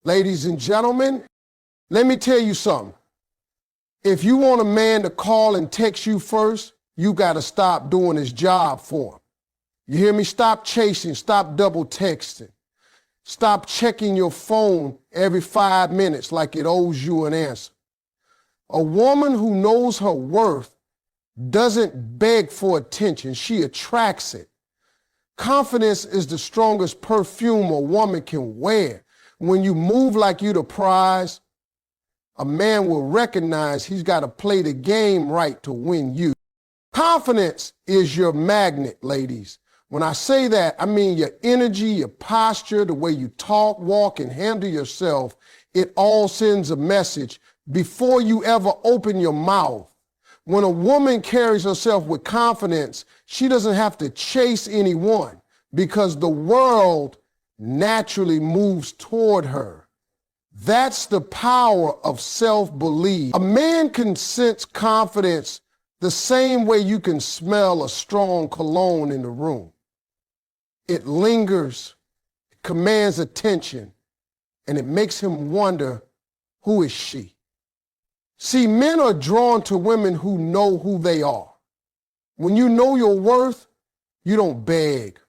Ladies and gentlemen, let me tell you something. If you want a man to call and text you first, you got to stop doing his job for him. You hear me? Stop chasing, stop double texting. Stop checking your phone every 5 minutes like it owes you an answer. A woman who knows her worth doesn't beg for attention, she attracts it. Confidence is the strongest perfume a woman can wear. When you move like you the prize, a man will recognize he's got to play the game right to win you. Confidence is your magnet, ladies. When I say that, I mean your energy, your posture, the way you talk, walk, and handle yourself. It all sends a message before you ever open your mouth. When a woman carries herself with confidence, she doesn't have to chase anyone because the world naturally moves toward her. That's the power of self-belief. A man can sense confidence the same way you can smell a strong cologne in the room. It lingers, it commands attention, and it makes him wonder, who is she? See, men are drawn to women who know who they are. When you know your worth, you don't beg,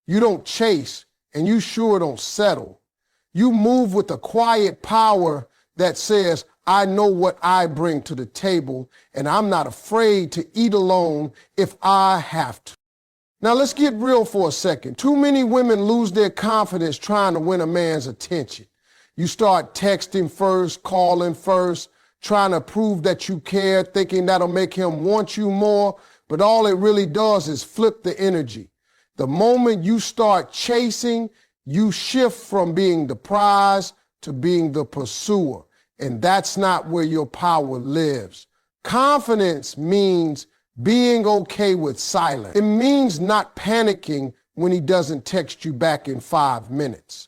you don't chase, and you sure don't settle. You move with a quiet power that says, I know what I bring to the table, and I'm not afraid to eat alone if I have to. Now let's get real for a second. Too many women lose their confidence trying to win a man's attention. You start texting first, calling first, trying to prove that you care, thinking that'll make him want you more, but all it really does is flip the energy. The moment you start chasing, you shift from being the prize to being the pursuer, and that's not where your power lives. Confidence means being okay with silence. It means not panicking when he doesn't text you back in 5 minutes.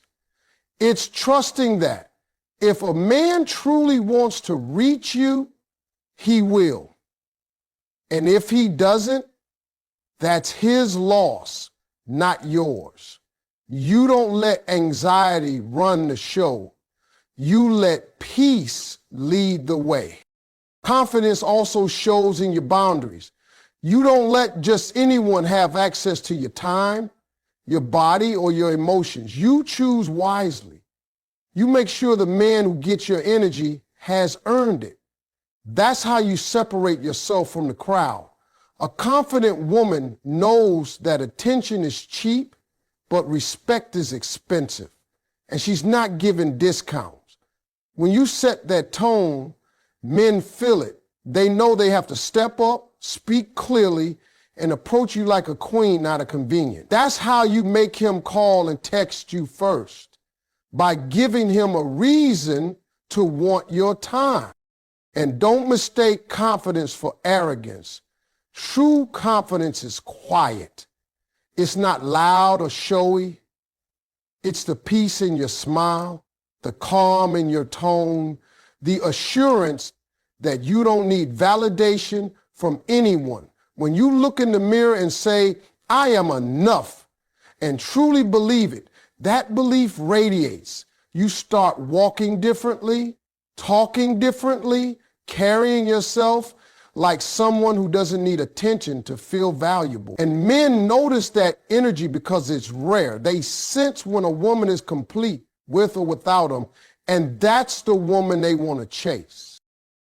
It's trusting that if a man truly wants to reach you, he will. And if he doesn't, that's his loss, not yours. You don't let anxiety run the show. You let peace lead the way. Confidence also shows in your boundaries. You don't let just anyone have access to your time, your body, or your emotions. You choose wisely. You make sure the man who gets your energy has earned it. That's how you separate yourself from the crowd. A confident woman knows that attention is cheap, but respect is expensive, and she's not giving discounts. When you set that tone, men feel it. They know they have to step up, speak clearly, and approach you like a queen, not a convenience. That's how you make him call and text you first, by giving him a reason to want your time. And don't mistake confidence for arrogance. True confidence is quiet. It's not loud or showy. It's the peace in your smile, the calm in your tone, the assurance that you don't need validation from anyone. When you look in the mirror and say, I am enough, and truly believe it, that belief radiates. You start walking differently, talking differently, carrying yourself like someone who doesn't need attention to feel valuable. And men notice that energy because it's rare. They sense when a woman is complete, with or without them, and that's the woman they want to chase.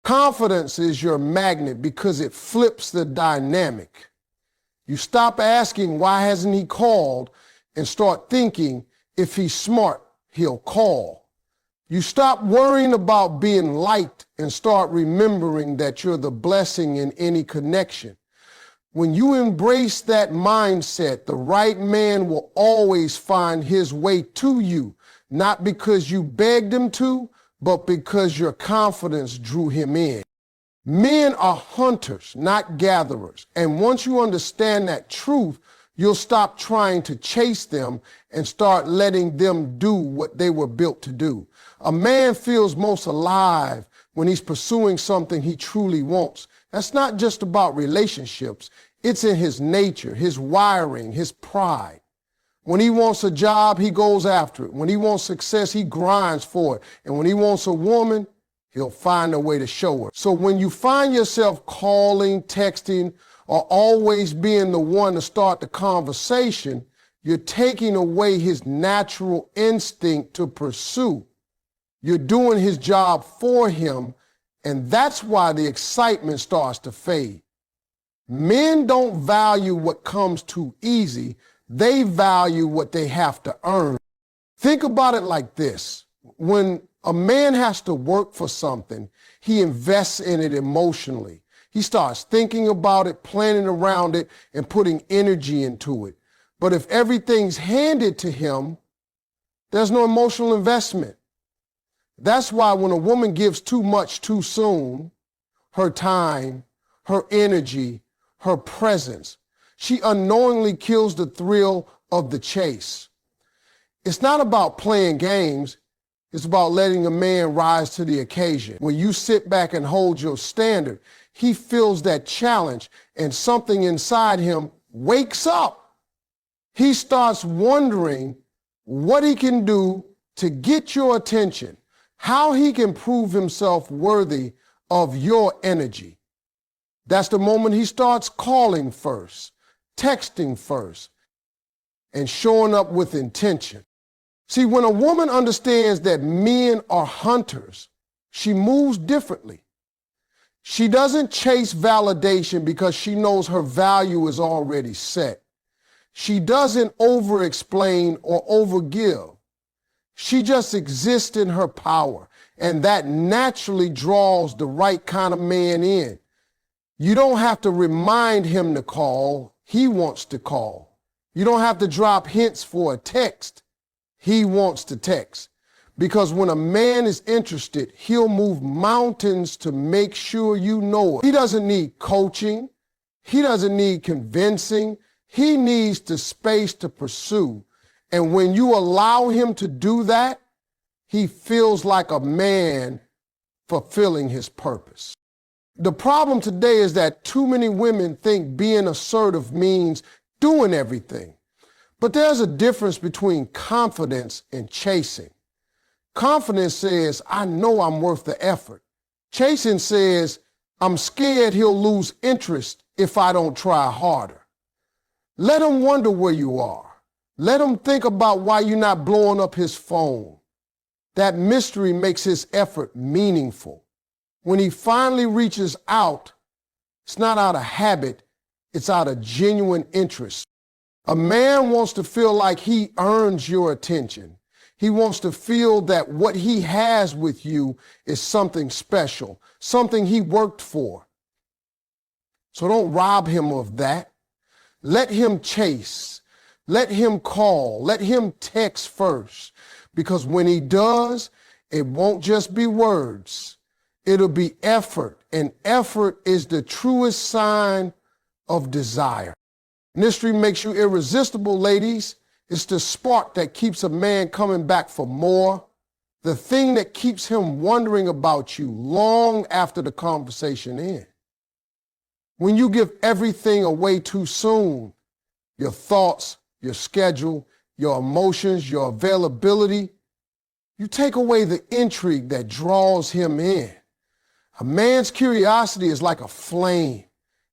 Confidence is your magnet because it flips the dynamic. You stop asking, why hasn't he called, and start thinking, if he's smart, he'll call. You stop worrying about being liked and start remembering that you're the blessing in any connection. When you embrace that mindset, the right man will always find his way to you, not because you begged him to, but because your confidence drew him in. Men are hunters, not gatherers. And once you understand that truth, you'll stop trying to chase them and start letting them do what they were built to do. A man feels most alive when he's pursuing something he truly wants. That's not just about relationships. It's in his nature, his wiring, his pride. When he wants a job, he goes after it. When he wants success, he grinds for it. And when he wants a woman, he'll find a way to show her. So when you find yourself calling, texting, or always being the one to start the conversation, you're taking away his natural instinct to pursue. You're doing his job for him, and that's why the excitement starts to fade. Men don't value what comes too easy. They value what they have to earn. Think about it like this. When a man has to work for something, he invests in it emotionally. He starts thinking about it, planning around it, and putting energy into it. But if everything's handed to him, there's no emotional investment. That's why when a woman gives too much too soon, her time, her energy, her presence, she unknowingly kills the thrill of the chase. It's not about playing games. It's about letting a man rise to the occasion. When you sit back and hold your standard, he feels that challenge and something inside him wakes up. He starts wondering what he can do to get your attention, how he can prove himself worthy of your energy. That's the moment he starts calling first, texting first, and showing up with intention. See, when a woman understands that men are hunters, she moves differently. She doesn't chase validation because she knows her value is already set. She doesn't over-explain or over-give. She just exists in her power, and that naturally draws the right kind of man in. You don't have to remind him to call. He wants to call. You don't have to drop hints for a text. He wants to text. Because when a man is interested, he'll move mountains to make sure you know it. He doesn't need coaching. He doesn't need convincing. He needs the space to pursue. And when you allow him to do that, he feels like a man fulfilling his purpose. The problem today is that too many women think being assertive means doing everything. But there's a difference between confidence and chasing. Confidence says, I know I'm worth the effort. Chasing says, I'm scared he'll lose interest if I don't try harder. Let him wonder where you are. Let him think about why you're not blowing up his phone. That mystery makes his effort meaningful. When he finally reaches out, it's not out of habit, it's out of genuine interest. A man wants to feel like he earns your attention. He wants to feel that what he has with you is something special, something he worked for. So don't rob him of that. Let him chase. Let him call. Let him text first. Because when he does, it won't just be words. It'll be effort. And effort is the truest sign of desire. Mystery makes you irresistible, ladies. It's the spark that keeps a man coming back for more, the thing that keeps him wondering about you long after the conversation ends. When you give everything away too soon, your thoughts, your schedule, your emotions, your availability, you take away the intrigue that draws him in. A man's curiosity is like a flame.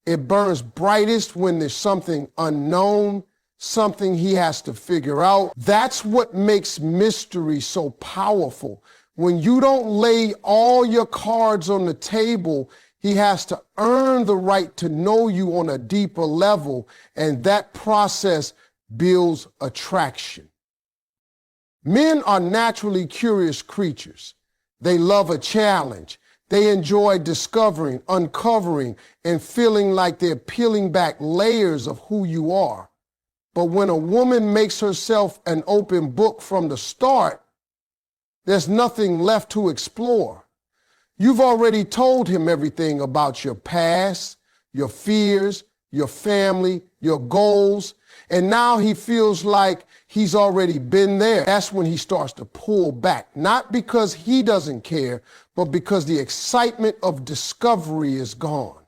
It burns brightest when there's something unknown, something he has to figure out. That's what makes mystery so powerful. When you don't lay all your cards on the table, he has to earn the right to know you on a deeper level, and that process builds attraction. Men are naturally curious creatures. They love a challenge. They enjoy discovering, uncovering, and feeling like they're peeling back layers of who you are. But when a woman makes herself an open book from the start, there's nothing left to explore. You've already told him everything about your past, your fears, your family, your goals, and now he feels like he's already been there. That's when he starts to pull back, not because he doesn't care, but because the excitement of discovery is gone.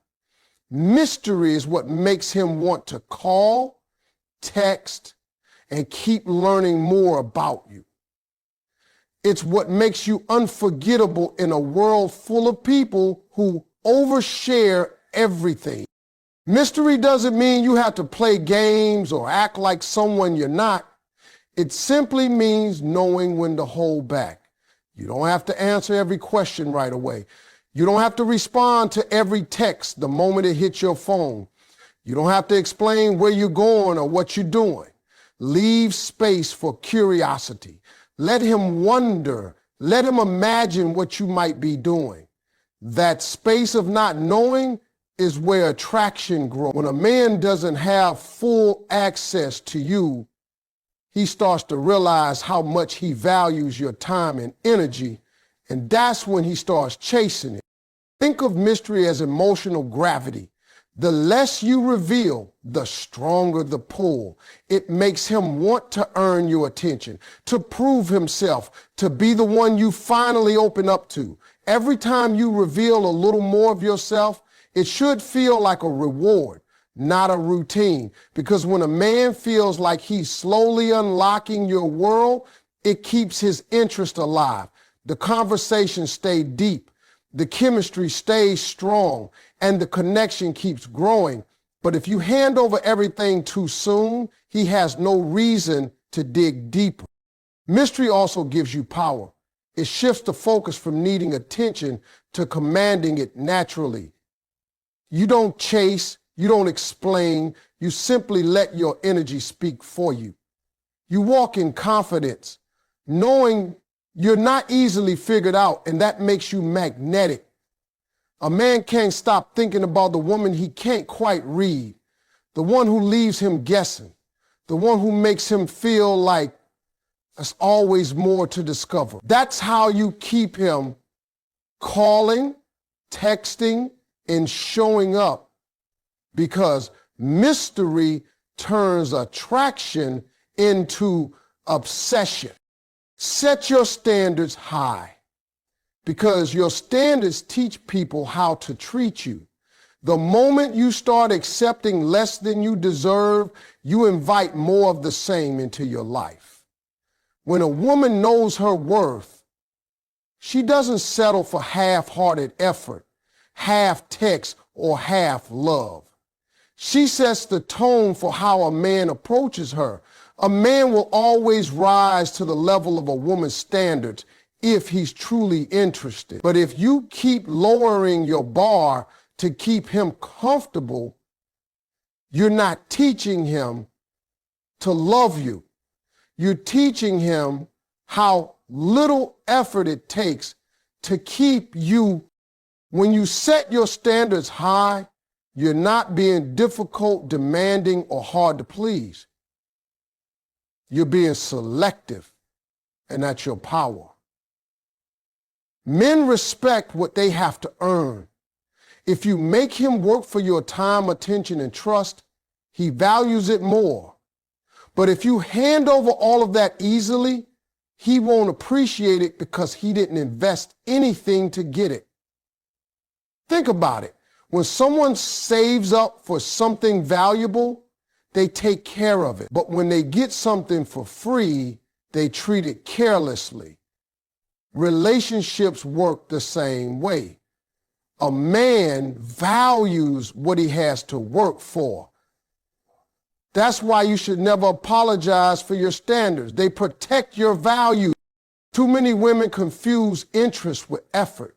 Mystery is what makes him want to call, text, and keep learning more about you. It's what makes you unforgettable in a world full of people who overshare everything. Mystery doesn't mean you have to play games or act like someone you're not. It simply means knowing when to hold back. You don't have to answer every question right away. You don't have to respond to every text the moment it hits your phone. You don't have to explain where you're going or what you're doing. Leave space for curiosity. Let him wonder. Let him imagine what you might be doing. That space of not knowing is where attraction grows. When a man doesn't have full access to you, he starts to realize how much he values your time and energy, and that's when he starts chasing it. Think of mystery as emotional gravity. The less you reveal, the stronger the pull. It makes him want to earn your attention, to prove himself, to be the one you finally open up to. Every time you reveal a little more of yourself, it should feel like a reward, not a routine. Because when a man feels like he's slowly unlocking your world, it keeps his interest alive. The conversations stay deep. The chemistry stays strong and the connection keeps growing. But if you hand over everything too soon, he has no reason to dig deeper. Mystery also gives you power. It shifts the focus from needing attention to commanding it naturally. You don't chase, you don't explain, you simply let your energy speak for you. You walk in confidence, knowing you're not easily figured out, and that makes you magnetic. A man can't stop thinking about the woman he can't quite read, the one who leaves him guessing, the one who makes him feel like there's always more to discover. That's how you keep him calling, texting, and showing up, because mystery turns attraction into obsession. Set your standards high, because your standards teach people how to treat you. The moment you start accepting less than you deserve, you invite more of the same into your life. When a woman knows her worth, she doesn't settle for half-hearted effort, half text, or half love. She sets the tone for how a man approaches her. A man will always rise to the level of a woman's standards if he's truly interested. But if you keep lowering your bar to keep him comfortable, you're not teaching him to love you. You're teaching him how little effort it takes to keep you. When you set your standards high, you're not being difficult, demanding, or hard to please. You're being selective, and that's your power. Men respect what they have to earn. If you make him work for your time, attention, and trust, he values it more. But if you hand over all of that easily, he won't appreciate it because he didn't invest anything to get it. Think about it. When someone saves up for something valuable, they take care of it. But when they get something for free, they treat it carelessly. Relationships work the same way. A man values what he has to work for. That's why you should never apologize for your standards. They protect your value. Too many women confuse interest with effort.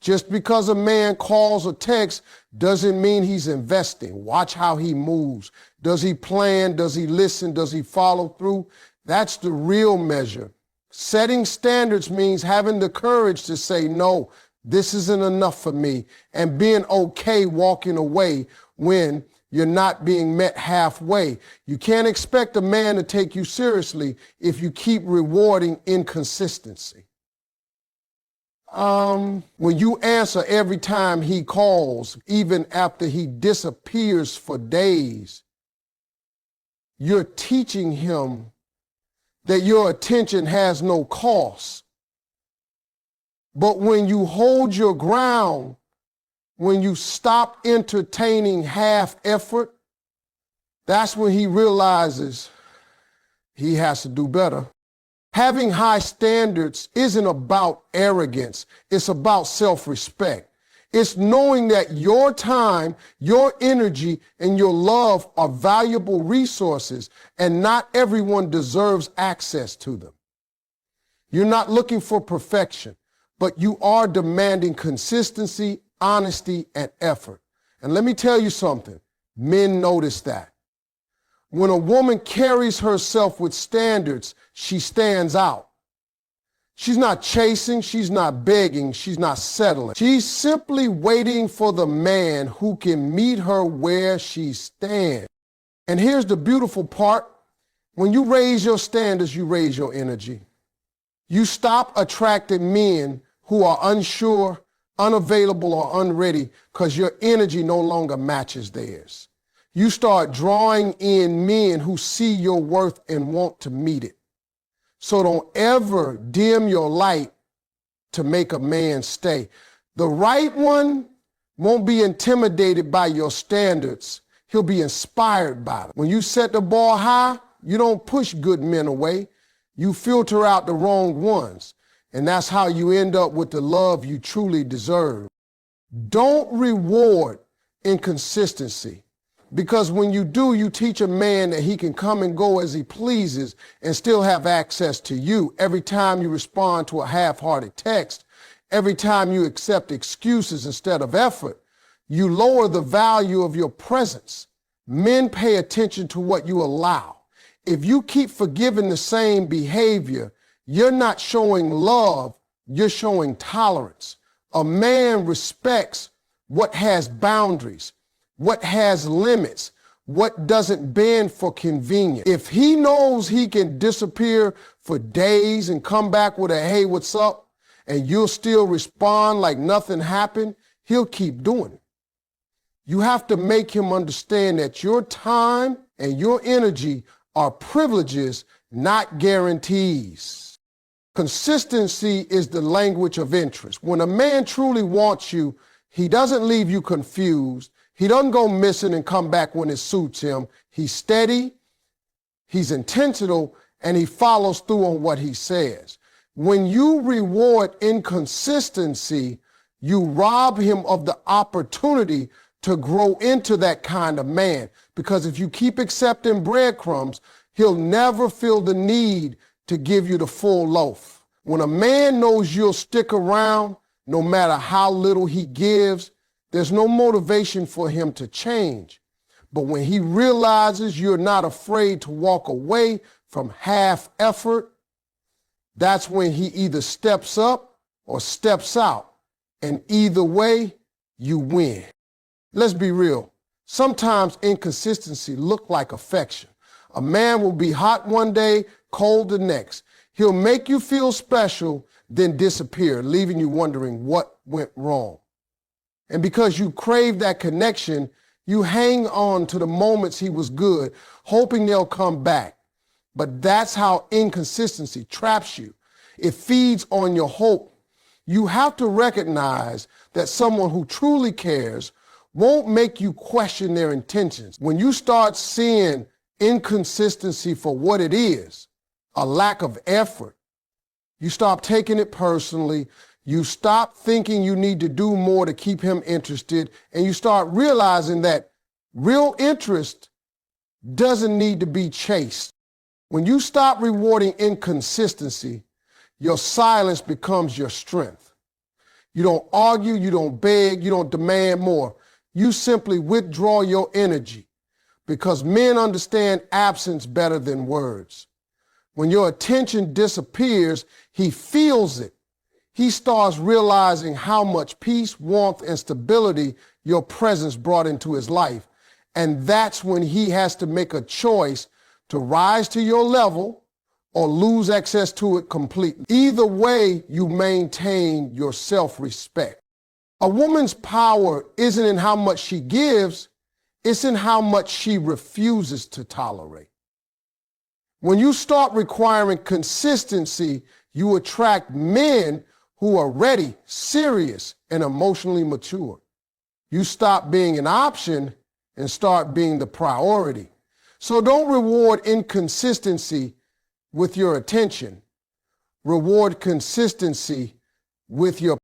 Just because a man calls or texts doesn't mean he's investing. Watch how he moves. Does he plan? Does he listen? Does he follow through? That's the real measure. Setting standards means having the courage to say, no, this isn't enough for me, and being okay walking away when you're not being met halfway. You can't expect a man to take you seriously if you keep rewarding inconsistency. When you answer every time he calls, even after he disappears for days, you're teaching him that your attention has no cost. But when you hold your ground, when you stop entertaining half effort, that's when he realizes he has to do better. Having high standards isn't about arrogance. It's about self-respect. It's knowing that your time, your energy, and your love are valuable resources, and not everyone deserves access to them. You're not looking for perfection, but you are demanding consistency, honesty, and effort. And let me tell you something. Men notice that. When a woman carries herself with standards, she stands out. She's not chasing, she's not begging, she's not settling. She's simply waiting for the man who can meet her where she stands. And here's the beautiful part. When you raise your standards, you raise your energy. You stop attracting men who are unsure, unavailable, or unready because your energy no longer matches theirs. You start drawing in men who see your worth and want to meet it. So don't ever dim your light to make a man stay. The right one won't be intimidated by your standards. He'll be inspired by them. When you set the bar high, you don't push good men away. You filter out the wrong ones. And that's how you end up with the love you truly deserve. Don't reward inconsistency. Because when you do, you teach a man that he can come and go as he pleases and still have access to you. Every time you respond to a half-hearted text, every time you accept excuses instead of effort, you lower the value of your presence. Men pay attention to what you allow. If you keep forgiving the same behavior, you're not showing love, you're showing tolerance. A man respects what has boundaries, what has limits, what doesn't bend for convenience. If he knows he can disappear for days and come back with a, hey, what's up? And you'll still respond like nothing happened, he'll keep doing it. You have to make him understand that your time and your energy are privileges, not guarantees. Consistency is the language of interest. When a man truly wants you, he doesn't leave you confused. He doesn't go missing and come back when it suits him. He's steady, he's intentional, and he follows through on what he says. When you reward inconsistency, you rob him of the opportunity to grow into that kind of man. Because if you keep accepting breadcrumbs, he'll never feel the need to give you the full loaf. When a man knows you'll stick around, no matter how little he gives, there's no motivation for him to change. But when he realizes you're not afraid to walk away from half effort, that's when he either steps up or steps out. And either way, you win. Let's be real. Sometimes inconsistency looks like affection. A man will be hot one day, cold the next. He'll make you feel special, then disappear, leaving you wondering what went wrong. And because you crave that connection, you hang on to the moments he was good, hoping they'll come back. But that's how inconsistency traps you. It feeds on your hope. You have to recognize that someone who truly cares won't make you question their intentions. When you start seeing inconsistency for what it is, a lack of effort, you stop taking it personally. You stop thinking you need to do more to keep him interested, and you start realizing that real interest doesn't need to be chased. When you stop rewarding inconsistency, your silence becomes your strength. You don't argue, you don't beg, you don't demand more. You simply withdraw your energy because men understand absence better than words. When your attention disappears, he feels it. He starts realizing how much peace, warmth, and stability your presence brought into his life. And that's when he has to make a choice to rise to your level or lose access to it completely. Either way, you maintain your self-respect. A woman's power isn't in how much she gives, it's in how much she refuses to tolerate. When you start requiring consistency, you attract men who are ready, serious, and emotionally mature. You stop being an option and start being the priority. So don't reward inconsistency, with your attention. Reward consistency with your